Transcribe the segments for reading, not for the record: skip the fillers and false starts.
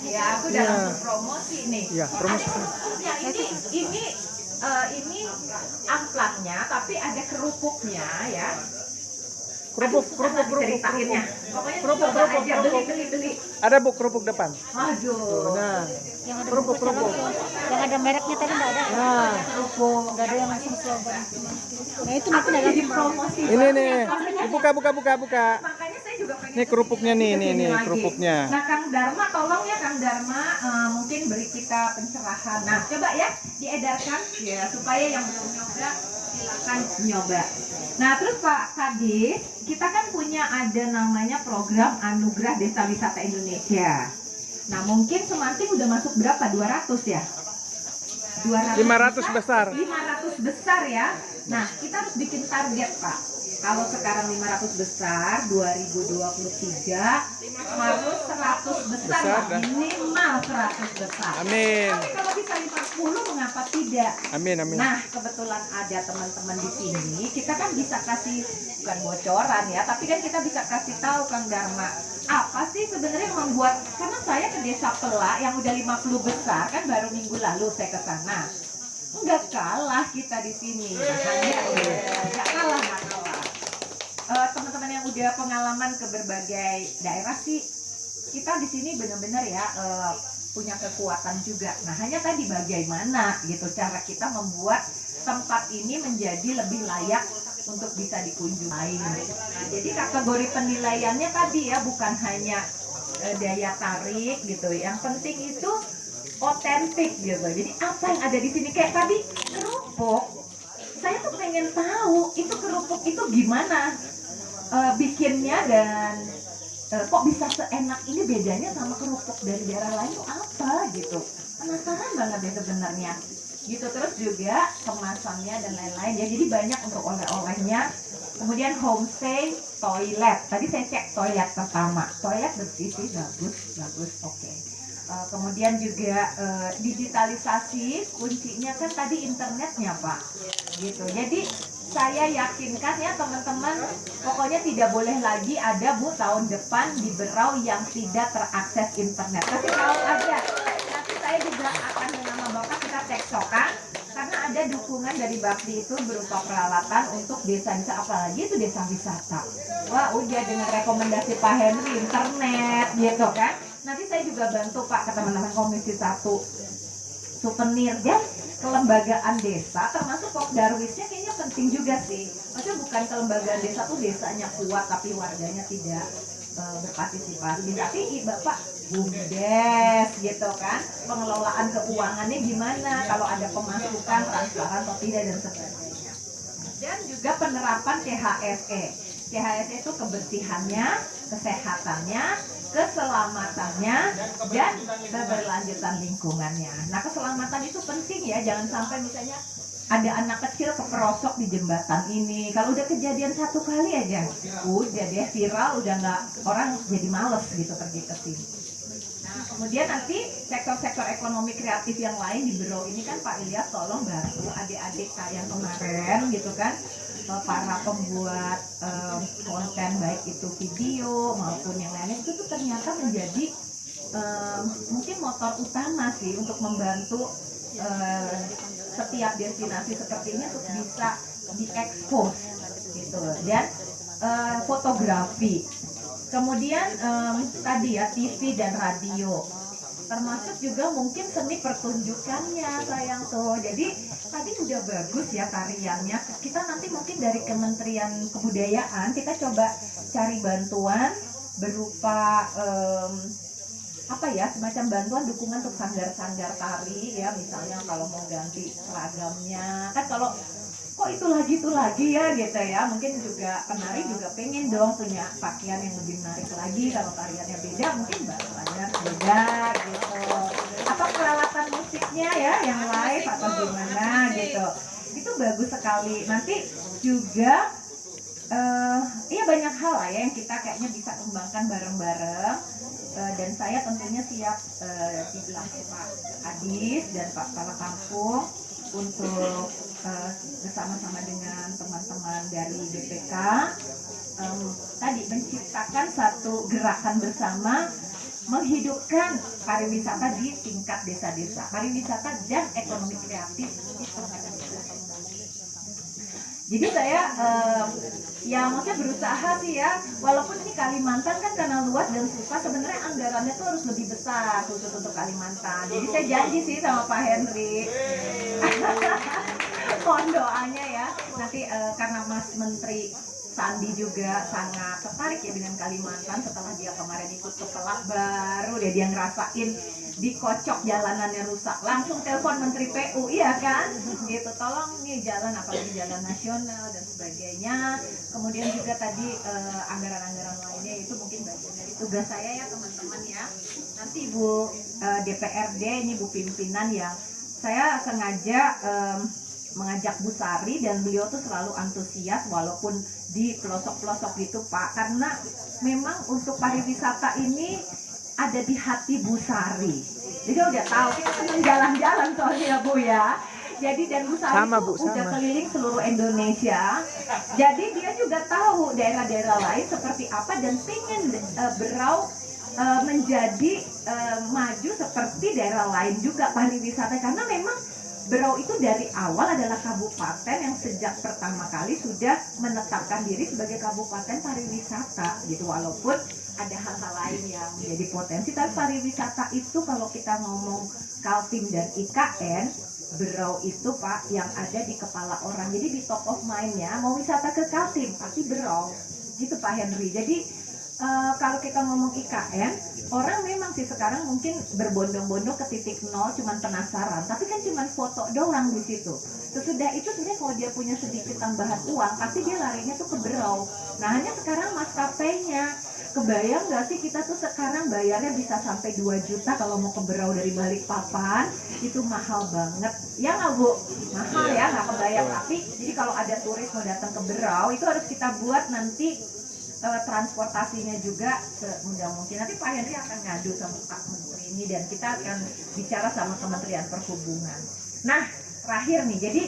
Ya, aku udah langsung promosi nih. Iya, promosi. Ya, ini amplangnya, tapi ada kerupuknya ya. Aduh, susah nggak diceritainnya. Pokoknya coba aja beli. Ada bu kerupuk depan. Aduh. Nah, Yang ada kerupuk. yang ada mereknya tadi nggak ada. Nah, Kerupuk. Nggak ada yang langsung slogan. Nah itu Aku nanti jadi dalam promosi. ini nih. Buka. Makanya saya juga pengen Ini kerupuknya nih, kesini lagi. kerupuknya. Nah, Kang Dharma, tolong ya Kang Dharma, mungkin beri kita pencerahan. Nah, coba ya diedarkan ya supaya yang belum nyoba silakan nyoba. Nah, terus Pak Kadis, kita kan punya ada namanya program Anugerah Desa Wisata Indonesia. Nah, mungkin Semanting udah masuk berapa? 200 ya? 500 besar. 500 besar ya. Nah, kita harus bikin target, Pak. Kalau sekarang 500 besar, 2023 harus 100 besar, Pak. Minimal 100 besar. Amin. Tapi kalau bisa 50, mengapa tidak? Amin. Nah, kebetulan ada teman-teman di sini, kita kan bisa kasih, bukan bocoran ya, tapi kan kita bisa kasih tahu Kang Dharma, apa sih sebenarnya yang membuat, karena saya ke Desa Pelak yang udah 50 besar, kan baru minggu lalu saya ke sana. Nggak kalah kita di sini, nggak kalah. Teman-teman yang udah pengalaman ke berbagai daerah sih, kita di sini benar-benar ya punya kekuatan juga. Nah, hanya tadi bagaimana gitu cara kita membuat tempat ini menjadi lebih layak untuk bisa dikunjungi. Nah, jadi kategori penilaiannya tadi ya bukan hanya daya tarik gitu. Yang penting itu otentik gitu. Jadi apa yang ada di sini kayak tadi kerupuk. Saya tuh pengen tahu itu kerupuk itu gimana bikinnya dan kok bisa seenak ini, bedanya sama kerupuk dari daerah lain tuh apa gitu. Penasaran banget deh sebenarnya. Gitu, terus juga kemasannya dan lain-lain ya. Jadi banyak untuk oleh-olehnya. Kemudian homestay, toilet. Tadi saya cek toilet pertama. Toilet bersih sih, bagus, oke. Kemudian juga digitalisasi, kuncinya kan tadi internetnya Pak. Gitu. Jadi saya yakinkan ya teman-teman, pokoknya tidak boleh lagi ada Bu tahun depan di Berau yang tidak terakses internet. Kasih tahu aja. Nanti saya juga akan dengan Bapak kita tektokan karena ada dukungan dari Bakti itu berupa peralatan untuk desa-desa, apalagi itu desa wisata. Wah, udah dengan rekomendasi Pak Henry internet gitu kan. Nanti saya juga bantu Pak ke teman-teman Komisi 1 souvenir dan kelembagaan desa, termasuk Pokdarwisnya kayaknya penting juga sih. Maksudnya bukan kelembagaan desa tuh desanya kuat tapi warganya tidak berpartisipasi. Tapi Bapak BUMDes gitu kan, pengelolaan keuangannya gimana, kalau ada pemasukan transparan atau tidak dan sebagainya. Dan juga penerapan CHSE. CHSE itu kebersihannya, kesehatannya, keselamatannya, dan keberlanjutan lingkungannya. Nah, keselamatan itu penting ya, jangan sampai misalnya ada anak kecil keperosok di jembatan ini. Kalau udah kejadian satu kali aja, udah deh viral, udah nggak, orang jadi males gitu pergi ke sini. Nah, kemudian nanti sektor-sektor ekonomi kreatif yang lain di Berau ini kan Pak Ilyas tolong bantu adik-adik saya yang kemarin gitu kan, para pembuat konten baik itu video maupun yang lainnya itu tuh ternyata menjadi mungkin motor utama sih untuk membantu setiap destinasi seperti ini untuk bisa diekspos gitu. Dan fotografi, kemudian tadi ya TV dan radio, termasuk juga mungkin seni pertunjukannya sayang tuh. Jadi tadi udah bagus ya tariannya. Kita nanti mungkin dari Kementerian Kebudayaan kita coba cari bantuan berupa apa ya, semacam bantuan dukungan untuk sanggar-sanggar tari ya, misalnya kalau mau ganti seragamnya kan, kalau kok itu lagi ya gitu ya, mungkin juga penari juga pengen dong punya pakaian yang lebih menarik lagi, kalau tariannya beda mungkin bahannya beda gitu, atau peralatan musiknya ya yang live atau gimana gitu. Itu bagus sekali. Nanti juga iya banyak hal lah ya yang kita kayaknya bisa kembangkan bareng-bareng. Dan saya tentunya siap di belakang Pak Adis dan Pak Kepala Kampung untuk bersama-sama dengan teman-teman dari BPK tadi menciptakan satu gerakan bersama menghidupkan pariwisata di tingkat desa-desa, pariwisata dan ekonomi kreatif di tingkat desa. Jadi saya ya maksudnya berusaha sih ya, walaupun ini Kalimantan kan karena luas dan susah, sebenarnya anggarannya tuh harus lebih besar khusus untuk Kalimantan. Jadi saya janji sih sama Pak Henry, mohon doanya ya. Nanti karena Mas Menteri Sandi juga sangat tertarik ya dengan Kalimantan, setelah dia kemarin ikut ke Pelak, baru deh dia ngerasain dikocok jalanannya rusak, langsung telepon Menteri PU, iya kan, gitu, tolong nih jalan, apalagi jalan nasional dan sebagainya. Kemudian juga tadi anggaran-anggaran lainnya itu mungkin bagian dari tugas saya ya teman-teman ya. Nanti Ibu DPRD, ini Bu pimpinan yang saya sengaja mengajak Bu Sari, dan beliau tuh selalu antusias walaupun di pelosok-pelosok gitu Pak, karena memang untuk pariwisata ini ada di hati Bu Sari. Jadi udah tahu kita senang jalan-jalan soalnya Bu ya. Jadi dan Bu Sari sama, Bu, udah sama. keliling seluruh Indonesia. Jadi dia juga tahu daerah-daerah lain seperti apa dan pengen Berau menjadi maju seperti daerah lain juga pariwisata, karena memang Berau itu dari awal adalah kabupaten yang sejak pertama kali sudah menetapkan diri sebagai kabupaten pariwisata gitu, walaupun ada hal-hal lain yang menjadi potensi, tapi pariwisata itu kalau kita ngomong Kaltim dan IKN, Berau itu Pak yang ada di kepala orang, jadi di top of mind-nya mau wisata ke Kaltim pasti Berau gitu Pak Henry. Jadi kalau kita ngomong IKN, orang memang sih sekarang mungkin berbondong-bondong ke titik nol, cuman penasaran, tapi kan cuman foto doang di situ. Sesudah itu sebenarnya kalau dia punya sedikit tambahan uang, pasti dia larinya tuh ke Berau. Nah hanya sekarang maskapainya, kebayang nggak sih kita tuh sekarang bayarnya bisa sampai 2 juta kalau mau ke Berau dari Balikpapan, itu mahal banget. Ya nggak Bu? Mahal ya, nggak kebayang. Tapi jadi kalau ada turis mau datang ke Berau, itu harus kita buat nanti transportasinya juga semudah mungkin. Nanti Pak Henry akan ngadu sama Pak Menteri ini dan kita akan bicara sama Kementerian Perhubungan. Nah, terakhir nih, jadi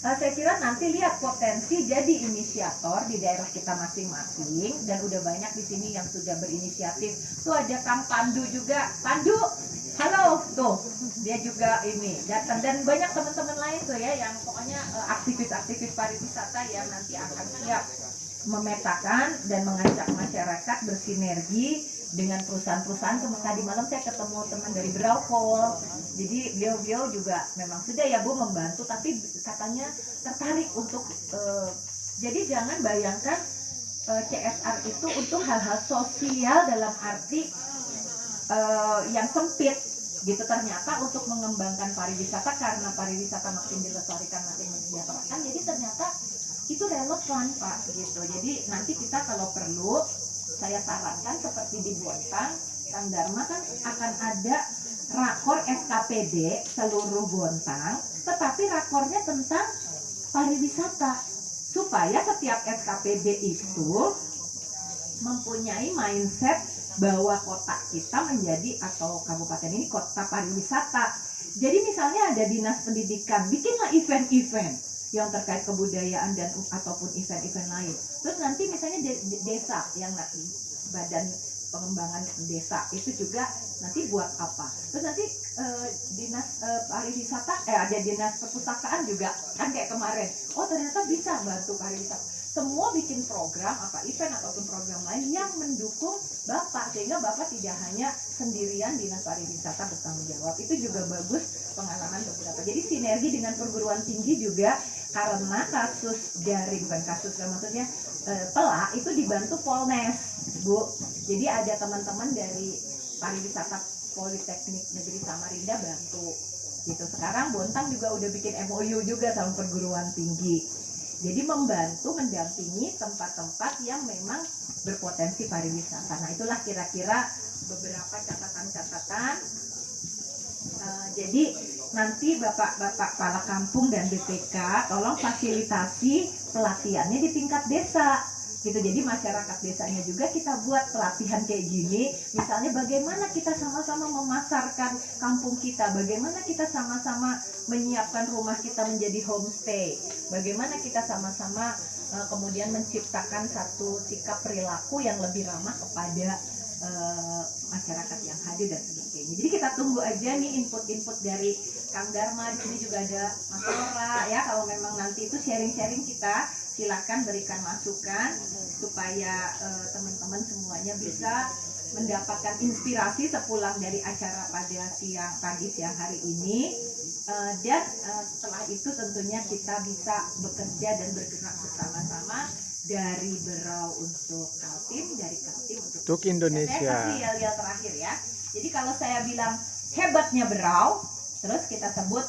saya kira nanti lihat potensi jadi inisiator di daerah kita masing-masing, dan udah banyak di sini yang sudah berinisiatif. Tuh ada Kang Pandu juga. Pandu, halo tuh. Dia juga ini datang, dan banyak teman-teman lain tuh ya yang pokoknya aktivis-aktivis pariwisata yang nanti akan siap memetakan dan mengajak masyarakat bersinergi dengan perusahaan-perusahaan. Tadi malam saya ketemu teman dari Braupol, jadi beliau juga memang sudah ya Bu membantu, tapi katanya tertarik untuk jadi jangan bayangkan CSR itu untuk hal-hal sosial dalam arti yang sempit gitu, ternyata untuk mengembangkan pariwisata, karena pariwisata makin dilestarikan makin mensejahterakan, jadi ternyata itu relevan Pak gitu. Jadi nanti kita kalau perlu, saya sarankan seperti di Bontang, Kang Dharma kan akan ada rakor SKPD seluruh Bontang, tetapi rakornya tentang pariwisata, supaya setiap SKPD itu mempunyai mindset bahwa kota kita menjadi, atau kabupaten ini kota pariwisata. Jadi misalnya ada dinas pendidikan, bikinlah event-event yang terkait kebudayaan dan ataupun event-event lain. Terus nanti misalnya desa yang badan pengembangan desa itu juga nanti buat apa. Terus nanti dinas pariwisata, ada dinas perpustakaan juga kan kayak kemarin. Oh ternyata bisa bantu pariwisata. Semua bikin program apa event ataupun program lain yang mendukung Bapak, sehingga Bapak tidak hanya sendirian dinas pariwisata bertanggung jawab. Itu juga bagus pengalaman beberapa. Jadi sinergi dengan perguruan tinggi juga, karena kasus dari, bukan kasus maksudnya Pelak itu dibantu Polnes Bu. Jadi ada teman-teman dari pariwisata Politeknik Negeri Samarinda bantu gitu. Sekarang Bontang juga udah bikin MOU juga sama perguruan tinggi. Jadi membantu mendampingi tempat-tempat yang memang berpotensi pariwisata. Nah itulah kira-kira beberapa catatan-catatan. Jadi nanti Bapak-bapak kepala kampung dan BPK tolong fasilitasi pelatihannya di tingkat desa gitu. Jadi masyarakat desanya juga kita buat pelatihan kayak gini, misalnya bagaimana kita sama-sama memasarkan kampung kita, bagaimana kita sama-sama menyiapkan rumah kita menjadi homestay, bagaimana kita sama-sama kemudian menciptakan satu sikap perilaku yang lebih ramah kepada masyarakat yang hadir dan sebagainya. Jadi kita tunggu aja nih input-input dari Kang Dharma. Di sini juga ada Mas Lora ya. Kalau memang nanti itu sharing-sharing kita, silakan berikan masukan supaya teman-teman semuanya bisa mendapatkan inspirasi sepulang dari acara pada siang hari ini. Dan setelah itu tentunya kita bisa bekerja dan bergerak bersama-sama dari Berau untuk Kaltim, dari Kaltim untuk Indonesia. Saya kasih yel-yel terakhir ya. Jadi kalau saya bilang hebatnya Berau, terus kita sebut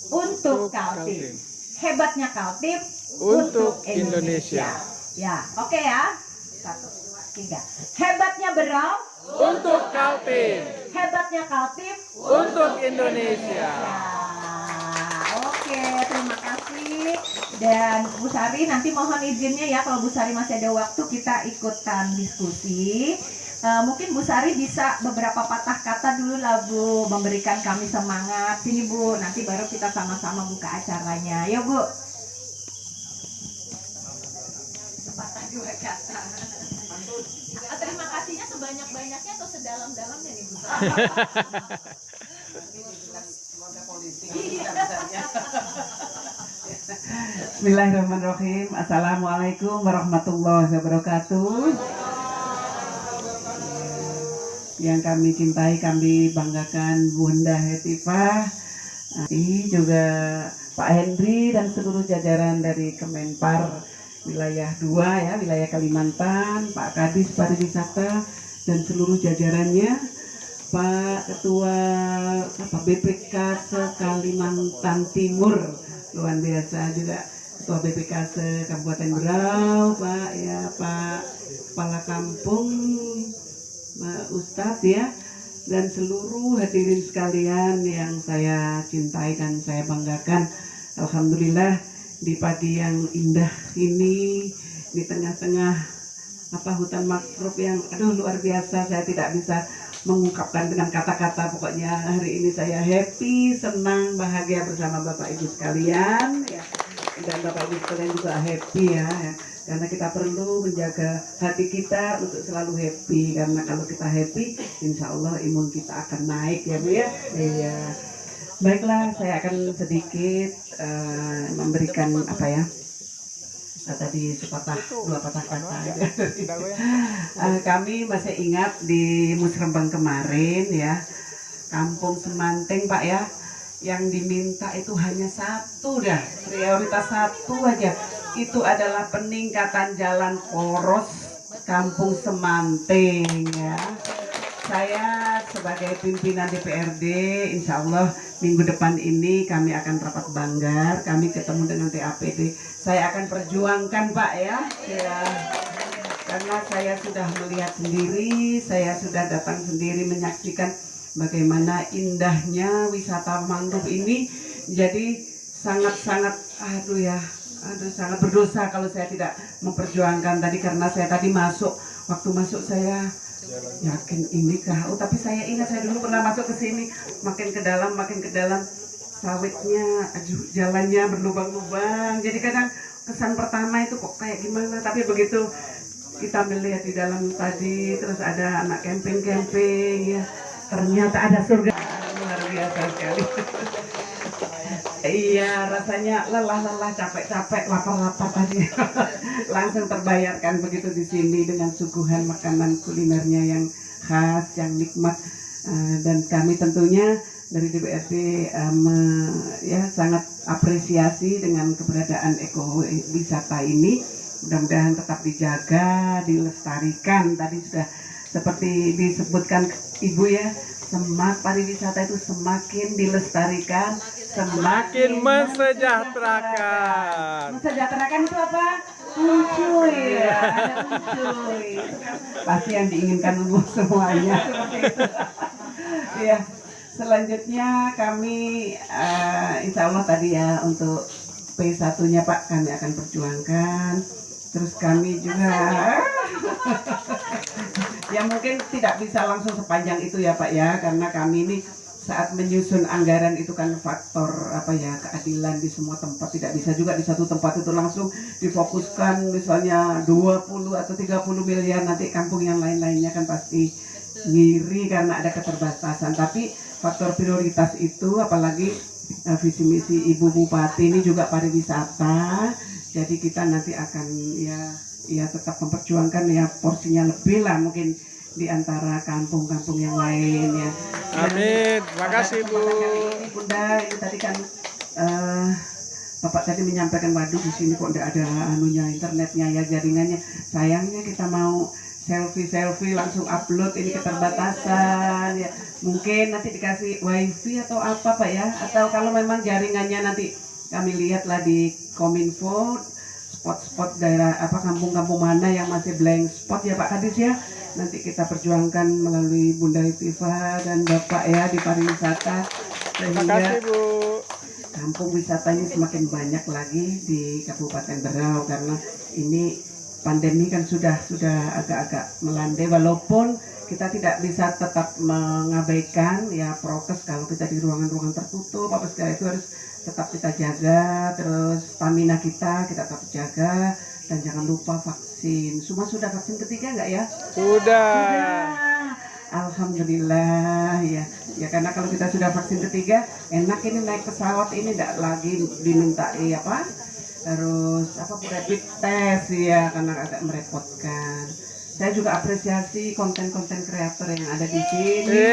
untuk Kaltim. Hebatnya Kaltim untuk Indonesia. Ya, oke ya. 1, 2, 3. Hebatnya Berau Untuk Kaltim, hebatnya Kaltim untuk Indonesia. Oke, terima kasih. Dan Bu Sari nanti mohon izinnya ya, kalau Bu Sari masih ada waktu kita ikutan diskusi. Mungkin Bu Sari bisa beberapa patah kata dulu lah Bu, memberikan kami semangat. Sini Bu, nanti baru kita sama-sama buka acaranya. Yuk Bu. Sepatah 2 kata. Terima kasihnya sebanyak-banyaknya atau sedalam-dalamnya nih Bu Sari? Bismillahirrahmanirrahim. Assalamualaikum warahmatullahi wabarakatuh. Yang kami cintai, kami banggakan Bunda Hetifah, juga Pak Hendri dan seluruh jajaran dari Kemenpar wilayah 2 ya, wilayah Kalimantan, Pak Kadis Pariwisata dan seluruh jajarannya, Pak Ketua BPK Kalimantan Timur, luar biasa juga Ketua BPK Kabupaten Berau, Pak ya, Pak Kepala Kampung, Pak Ustadz ya, dan seluruh hadirin sekalian yang saya cintai dan saya banggakan. Alhamdulillah di pagi yang indah ini, di tengah-tengah hutan mangrove yang luar biasa, saya tidak bisa mengungkapkan dengan kata-kata. Pokoknya hari ini saya happy, senang, bahagia bersama Bapak Ibu sekalian ya. Dan Bapak Ibu sekalian juga happy ya. Karena kita perlu menjaga hati kita untuk selalu happy, karena kalau kita happy insya Allah imun kita akan naik ya Bu ya. Iya. Baiklah, saya akan sedikit memberikan tadi 2 patah kata aja. Kami masih ingat di Musrembang kemarin ya, Kampung Semanteng Pak ya, yang diminta itu hanya 1 dah, prioritas 1 aja. Itu adalah peningkatan jalan poros Kampung Semanteng ya. Saya sebagai pimpinan DPRD, insya Allah minggu depan ini kami akan rapat banggar, kami ketemu dengan TAPD. Saya akan perjuangkan Pak ya, karena saya sudah melihat sendiri, saya sudah datang sendiri menyaksikan bagaimana indahnya wisata mangrove ini. Jadi sangat-sangat, sangat berdosa kalau saya tidak memperjuangkan tadi, karena saya tadi waktu masuk saya yakin ini kah? Tapi saya ingat saya dulu pernah masuk ke sini, makin ke dalam sawitnya, jalannya berlubang-lubang. Jadi kadang kesan pertama itu kok kayak gimana, tapi begitu kita melihat di dalam tadi, terus ada anak camping ya, ternyata ada surga. Luar biasa sekali. Iya, rasanya lelah-lelah, capek-capek, lapar-lapar tadi langsung terbayarkan begitu di sini dengan suguhan makanan kulinernya yang khas, yang nikmat. Dan kami tentunya dari DPRD sangat apresiasi dengan keberadaan ekowisata ini. Mudah-mudahan tetap dijaga, dilestarikan. Tadi sudah seperti disebutkan Ibu ya, semak pariwisata itu semakin dilestarikan, semakin mensejahterakan. Mensejahterakan itu apa? Uncuy ya, ada uncuy. Itu kan pasti yang diinginkan Ibu semuanya seperti itu. Ya, selanjutnya kami insya Allah tadi ya untuk P1-nya Pak kami akan perjuangkan. Terus kami juga ya mungkin tidak bisa langsung sepanjang itu ya Pak ya, karena kami ini saat menyusun anggaran itu kan faktor keadilan di semua tempat. Tidak bisa juga di satu tempat itu langsung difokuskan misalnya 20 atau 30 miliar, nanti kampung yang lain-lainnya kan pasti ngiri karena ada keterbatasan. Tapi faktor prioritas itu apalagi visi misi Ibu Bupati ini juga pariwisata. Jadi kita nanti akan ya tetap memperjuangkan ya porsinya lebih lah mungkin di antara kampung-kampung yang lain ya. Amin. Terima kasih, Bu. Ini Bunda, ini tadi kan Bapak tadi menyampaikan waduh di sini kok tidak ada anunya internetnya ya jaringannya. Sayangnya kita mau selfie langsung upload ini keterbatasan ya. Mungkin nanti dikasih wifi atau apa Pak ya? Atau kalau memang jaringannya nanti kami lihatlah di Kominfo spot-spot daerah apa kampung-kampung mana yang masih blank spot ya Pak Kadis ya. Nanti kita perjuangkan melalui Bunda Hetifah dan Bapak ya di pariwisata Terima sehingga kasih, Bu. kampung wisatanya semakin banyak lagi di Kabupaten Berau karena ini pandemi kan sudah agak-agak melandai walaupun kita tidak bisa tetap mengabaikan ya prokes kalau kita di ruangan-ruangan tertutup apa segala itu harus tetap kita jaga, terus stamina kita tetap jaga dan jangan lupa vaksin. Semua sudah vaksin ketiga nggak ya? Sudah. Alhamdulillah ya. Ya karena kalau kita sudah vaksin ketiga, enak ini naik pesawat ini tidak lagi diminta apa? Terus apa rapid test ya karena agak merepotkan. Saya juga apresiasi konten-konten kreator yang ada di sini.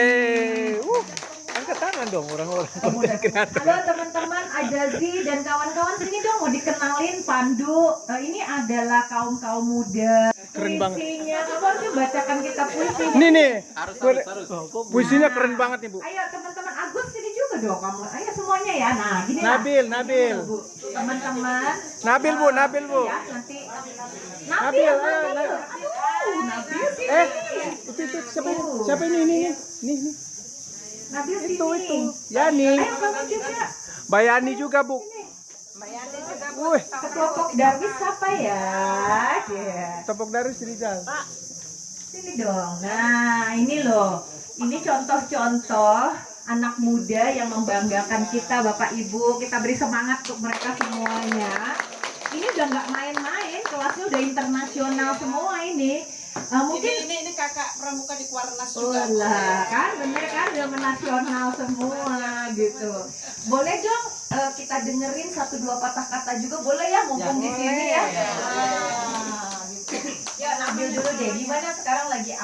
Angkat tangan dong orang-orang. Halo teman-teman, Ajazi dan kawan-kawan sini dong mau dikenalin Pandu. Ini adalah kaum muda. Keren banget. Puisinya, kamu harusnya bacakan kita puisi. Ini nih. Puisinya keren banget nih, Bu. Ayo teman-teman Agus sini juga dong kamu. Ayo semuanya ya. Nah, gini Nabil, lah. Nabil. Gini loh, Bu. Teman-teman. Nabil, Bu, Nabil, Bu. Ya, nanti. Nabil, ayo, Nabil. Nabil. Aduh, Nabil sini. Itu siapa ini? Nih. Nabil sini. Itu. Yani. Ayo kamu juga. Bayani juga, Bu. Wih, Kelompok Darwis siapa ya? tepuk dari Rizal. Sini dong. Nah, ini loh. Ini contoh-contoh anak muda yang membanggakan kita, Bapak Ibu. Kita beri semangat untuk mereka semuanya. Ini udah nggak main-main, kelasnya udah internasional semua ini. Mungkin ini kakak pramuka di Kuarnas juga. lah, kan bener kan udah nasional semua gitu. Boleh dong kita dengerin 1-2 patah kata juga boleh ya mumpung di sini ya. Nah, gitu. Ya Nabil dulu deh. Gimana sekarang lagi